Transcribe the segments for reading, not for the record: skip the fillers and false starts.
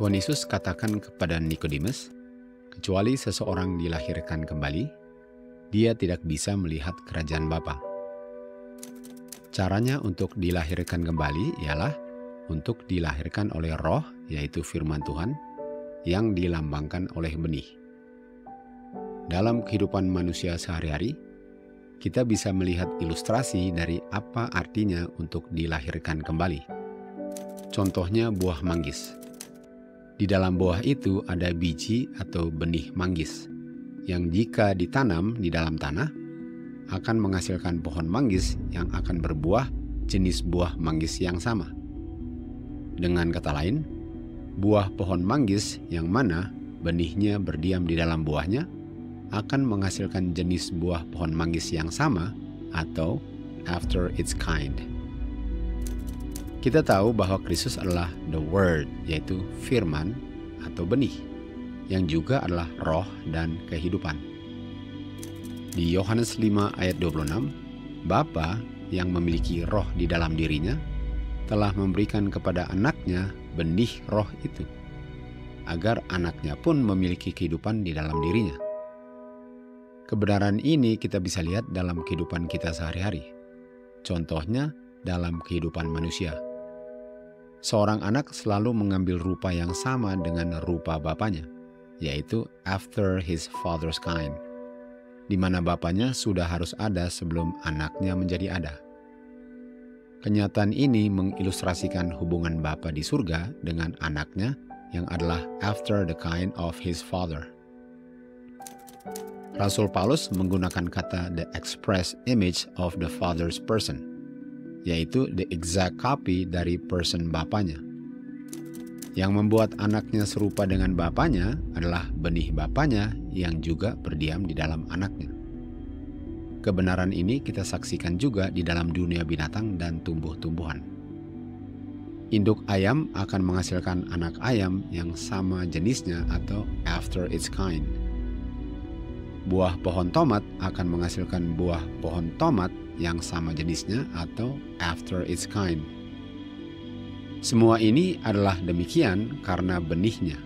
Tuhan Yesus katakan kepada Nikodemus, kecuali seseorang dilahirkan kembali, dia tidak bisa melihat kerajaan Bapa. Caranya untuk dilahirkan kembali ialah untuk dilahirkan oleh roh, yaitu firman Tuhan, yang dilambangkan oleh benih. Dalam kehidupan manusia sehari-hari, kita bisa melihat ilustrasi dari apa artinya untuk dilahirkan kembali. Contohnya buah manggis. Di dalam buah itu ada biji atau benih manggis, yang jika ditanam di dalam tanah, akan menghasilkan pohon manggis yang akan berbuah jenis buah manggis yang sama. Dengan kata lain, buah pohon manggis yang mana benihnya berdiam di dalam buahnya akan menghasilkan jenis buah pohon manggis yang sama atau after its kind. Kita tahu bahwa Kristus adalah the Word, yaitu firman atau benih, yang juga adalah roh dan kehidupan. Di Yohanes 5 ayat 26, Bapa yang memiliki roh di dalam dirinya telah memberikan kepada anaknya benih roh itu, agar anaknya pun memiliki kehidupan di dalam dirinya. Kebenaran ini kita bisa lihat dalam kehidupan kita sehari-hari. Contohnya dalam kehidupan manusia. Seorang anak selalu mengambil rupa yang sama dengan rupa bapanya, yaitu after his father's kind, di mana bapanya sudah harus ada sebelum anaknya menjadi ada. Kenyataan ini mengilustrasikan hubungan bapa di surga dengan anaknya yang adalah after the kind of his father. Rasul Paulus menggunakan kata the express image of the father's person, yaitu the exact copy dari person bapanya. Yang membuat anaknya serupa dengan bapanya adalah benih bapanya yang juga berdiam di dalam anaknya. Kebenaran ini kita saksikan juga di dalam dunia binatang dan tumbuh-tumbuhan. Induk ayam akan menghasilkan anak ayam yang sama jenisnya atau after its kind. Buah pohon tomat akan menghasilkan buah pohon tomat yang sama jenisnya atau after its kind. Semua ini adalah demikian karena benihnya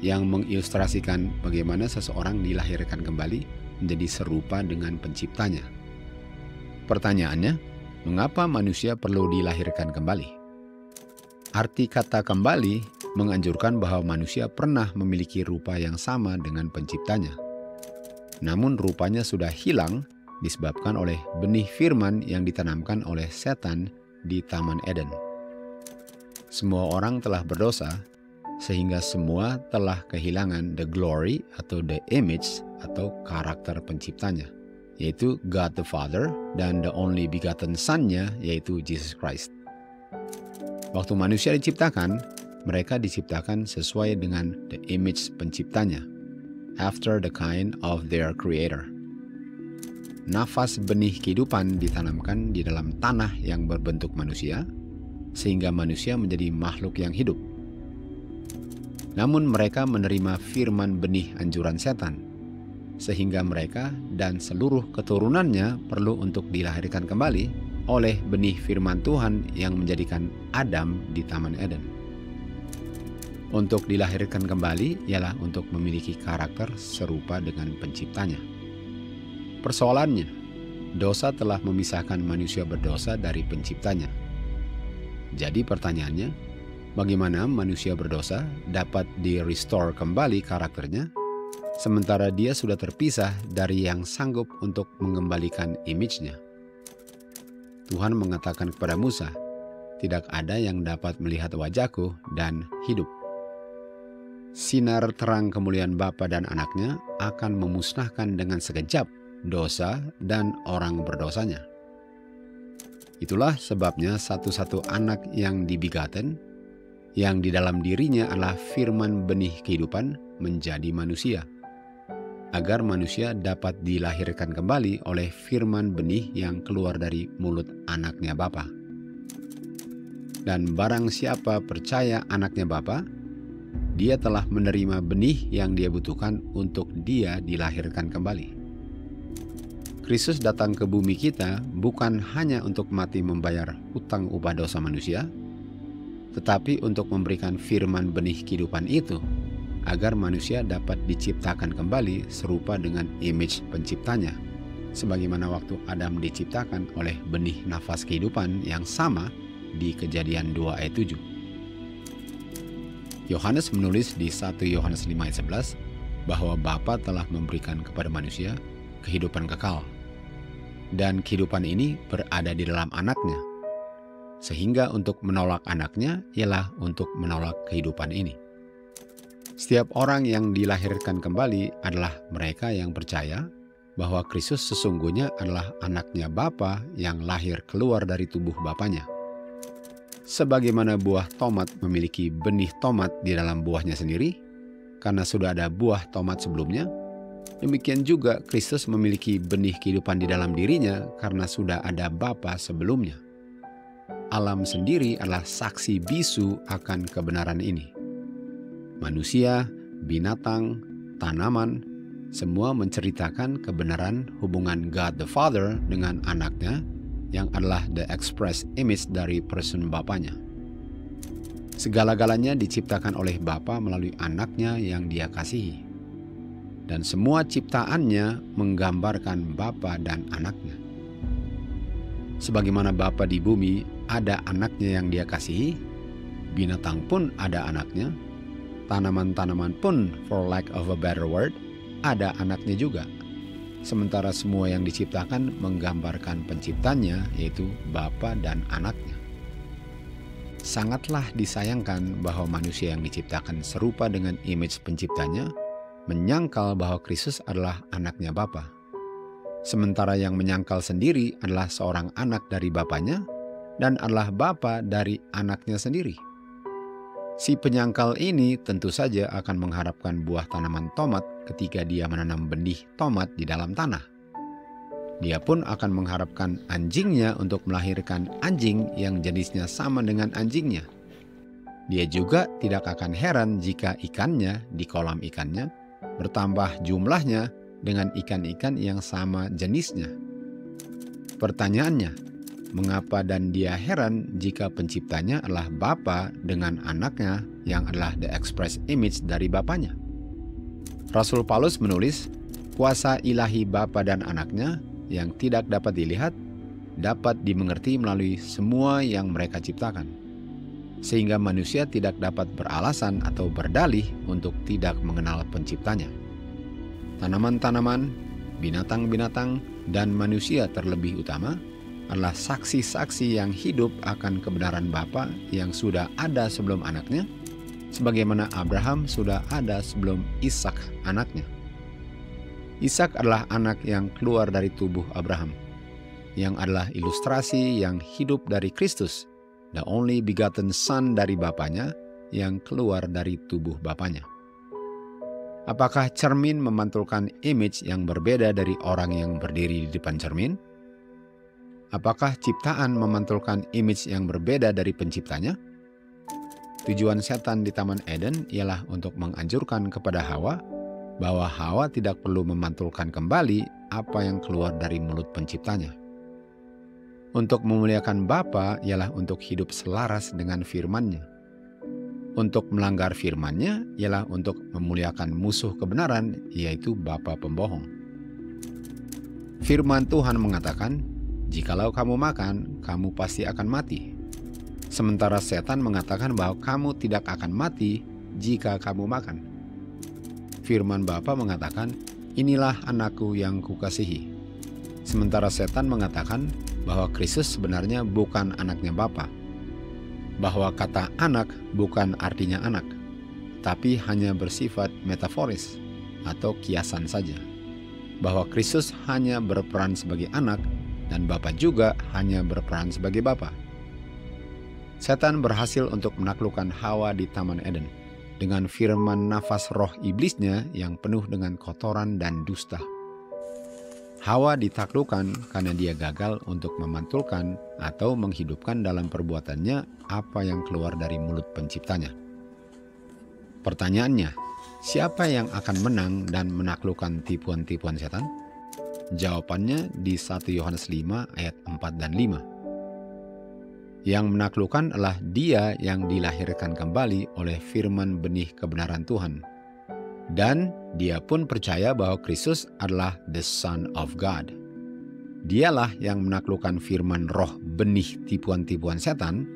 yang mengilustrasikan bagaimana seseorang dilahirkan kembali menjadi serupa dengan penciptanya. Pertanyaannya, mengapa manusia perlu dilahirkan kembali? Arti kata kembali menganjurkan bahwa manusia pernah memiliki rupa yang sama dengan penciptanya. Namun rupanya sudah hilang disebabkan oleh benih firman yang ditanamkan oleh setan di Taman Eden. Semua orang telah berdosa, sehingga semua telah kehilangan the glory atau the image atau karakter penciptanya, yaitu God the Father dan the only begotten Son-Nya, yaitu Jesus Christ. Waktu manusia diciptakan, mereka diciptakan sesuai dengan the image penciptanya, after the kind of their creator. Nafas benih kehidupan ditanamkan di dalam tanah yang berbentuk manusia, sehingga manusia menjadi makhluk yang hidup. Namun mereka menerima firman benih anjuran setan, sehingga mereka dan seluruh keturunannya perlu untuk dilahirkan kembali oleh benih firman Tuhan yang menjadikan Adam di Taman Eden. Untuk dilahirkan kembali ialah untuk memiliki karakter serupa dengan penciptanya. Persoalannya, dosa telah memisahkan manusia berdosa dari penciptanya. Jadi pertanyaannya, bagaimana manusia berdosa dapat di-restore kembali karakternya, sementara dia sudah terpisah dari yang sanggup untuk mengembalikan image-nya? Tuhan mengatakan kepada Musa, tidak ada yang dapat melihat wajahku dan hidup. Sinar terang kemuliaan Bapa dan anaknya akan memusnahkan dengan sekejap dosa dan orang berdosanya. Itulah sebabnya satu-satu anak yang dibegotten, yang di dalam dirinya adalah firman benih kehidupan, menjadi manusia, agar manusia dapat dilahirkan kembali oleh firman benih yang keluar dari mulut anaknya Bapa. Dan barang siapa percaya anaknya Bapa, dia telah menerima benih yang dia butuhkan untuk dia dilahirkan kembali. Kristus datang ke bumi kita bukan hanya untuk mati membayar hutang upah dosa manusia, tetapi untuk memberikan firman benih kehidupan itu, agar manusia dapat diciptakan kembali serupa dengan image penciptanya, sebagaimana waktu Adam diciptakan oleh benih nafas kehidupan yang sama di Kejadian 2 ayat 7. Yohanes menulis di 1 Yohanes 5 ayat 11 bahwa Bapa telah memberikan kepada manusia kehidupan kekal, dan kehidupan ini berada di dalam anaknya, sehingga untuk menolak anaknya ialah untuk menolak kehidupan ini. Setiap orang yang dilahirkan kembali adalah mereka yang percaya bahwa Kristus sesungguhnya adalah anaknya Bapa yang lahir keluar dari tubuh Bapanya. Sebagaimana buah tomat memiliki benih tomat di dalam buahnya sendiri, karena sudah ada buah tomat sebelumnya, demikian juga Kristus memiliki benih kehidupan di dalam dirinya karena sudah ada Bapa sebelumnya. Alam sendiri adalah saksi bisu akan kebenaran ini. Manusia, binatang, tanaman, semua menceritakan kebenaran hubungan God the Father dengan anaknya yang adalah the express image dari person Bapanya. Segala-galanya diciptakan oleh Bapa melalui anaknya yang Dia kasihi. Dan semua ciptaannya menggambarkan Bapa dan anaknya. Sebagaimana Bapa di bumi ada anaknya yang Dia kasihi, binatang pun ada anaknya, tanaman-tanaman pun, for lack of a better word, ada anaknya juga. Sementara semua yang diciptakan menggambarkan penciptanya, yaitu Bapa dan anaknya. Sangatlah disayangkan bahwa manusia yang diciptakan serupa dengan image penciptanya menyangkal bahwa Kristus adalah anaknya Bapa. Sementara yang menyangkal sendiri adalah seorang anak dari Bapanya dan adalah Bapa dari anaknya sendiri. Si penyangkal ini tentu saja akan mengharapkan buah tanaman tomat ketika dia menanam benih tomat di dalam tanah. Dia pun akan mengharapkan anjingnya untuk melahirkan anjing yang jenisnya sama dengan anjingnya. Dia juga tidak akan heran jika ikannya di kolam ikannya bertambah jumlahnya dengan ikan-ikan yang sama jenisnya. Pertanyaannya, mengapa dan dia heran jika penciptanya adalah Bapa dengan anaknya yang adalah the express image dari Bapanya? Rasul Paulus menulis, kuasa ilahi Bapa dan anaknya yang tidak dapat dilihat dapat dimengerti melalui semua yang mereka ciptakan, sehingga manusia tidak dapat beralasan atau berdalih untuk tidak mengenal penciptanya. Tanaman-tanaman, binatang-binatang, dan manusia terlebih utama adalah saksi-saksi yang hidup akan kebenaran Bapa yang sudah ada sebelum anaknya, sebagaimana Abraham sudah ada sebelum Ishak anaknya. Ishak adalah anak yang keluar dari tubuh Abraham, yang adalah ilustrasi yang hidup dari Kristus, the only begotten son dari Bapanya yang keluar dari tubuh Bapanya. Apakah cermin memantulkan image yang berbeda dari orang yang berdiri di depan cermin? Apakah ciptaan memantulkan image yang berbeda dari penciptanya? Tujuan setan di Taman Eden ialah untuk menganjurkan kepada Hawa bahwa Hawa tidak perlu memantulkan kembali apa yang keluar dari mulut penciptanya. Untuk memuliakan Bapa ialah untuk hidup selaras dengan firman-Nya. Untuk melanggar firman-Nya ialah untuk memuliakan musuh kebenaran, yaitu bapa pembohong. Firman Tuhan mengatakan, "Jikalau kamu makan, kamu pasti akan mati." Sementara setan mengatakan bahwa kamu tidak akan mati jika kamu makan. Firman Bapa mengatakan, "Inilah anakku yang kukasihi." Sementara setan mengatakan bahwa Kristus sebenarnya bukan anaknya Bapa. Bahwa kata anak bukan artinya anak, tapi hanya bersifat metaforis atau kiasan saja. Bahwa Kristus hanya berperan sebagai anak dan Bapa juga hanya berperan sebagai Bapa. Setan berhasil untuk menaklukkan Hawa di Taman Eden dengan firman nafas roh iblisnya yang penuh dengan kotoran dan dusta. Hawa ditaklukkan karena dia gagal untuk memantulkan atau menghidupkan dalam perbuatannya apa yang keluar dari mulut penciptanya. Pertanyaannya, siapa yang akan menang dan menaklukkan tipuan-tipuan setan? Jawabannya di 1 Yohanes 5 ayat 4 dan 5. Yang menaklukkan adalah dia yang dilahirkan kembali oleh firman benih kebenaran Tuhan. Dan dia pun percaya bahwa Kristus adalah the Son of God. Dialah yang menaklukkan firman roh benih tipuan-tipuan setan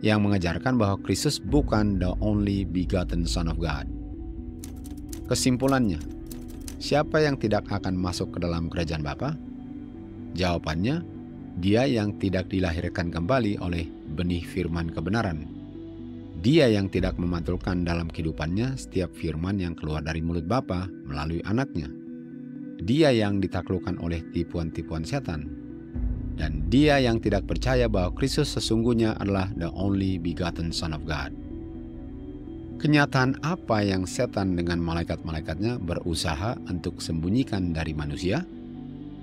yang mengajarkan bahwa Kristus bukan the only begotten Son of God. Kesimpulannya, siapa yang tidak akan masuk ke dalam kerajaan Bapa? Jawabannya, dia yang tidak dilahirkan kembali oleh benih firman kebenaran. Dia yang tidak memantulkan dalam kehidupannya setiap firman yang keluar dari mulut Bapa melalui anaknya. Dia yang ditaklukkan oleh tipuan-tipuan setan. Dan dia yang tidak percaya bahwa Kristus sesungguhnya adalah the only begotten Son of God. Kenyataan apa yang setan dengan malaikat-malaikatnya berusaha untuk sembunyikan dari manusia?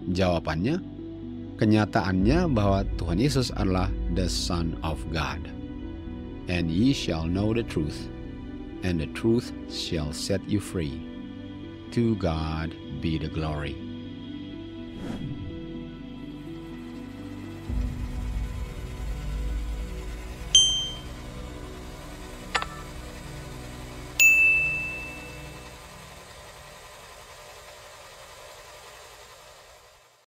Jawabannya, kenyataannya bahwa Tuhan Yesus adalah the Son of God. And ye shall know the truth, and the truth shall set you free. To God be the glory.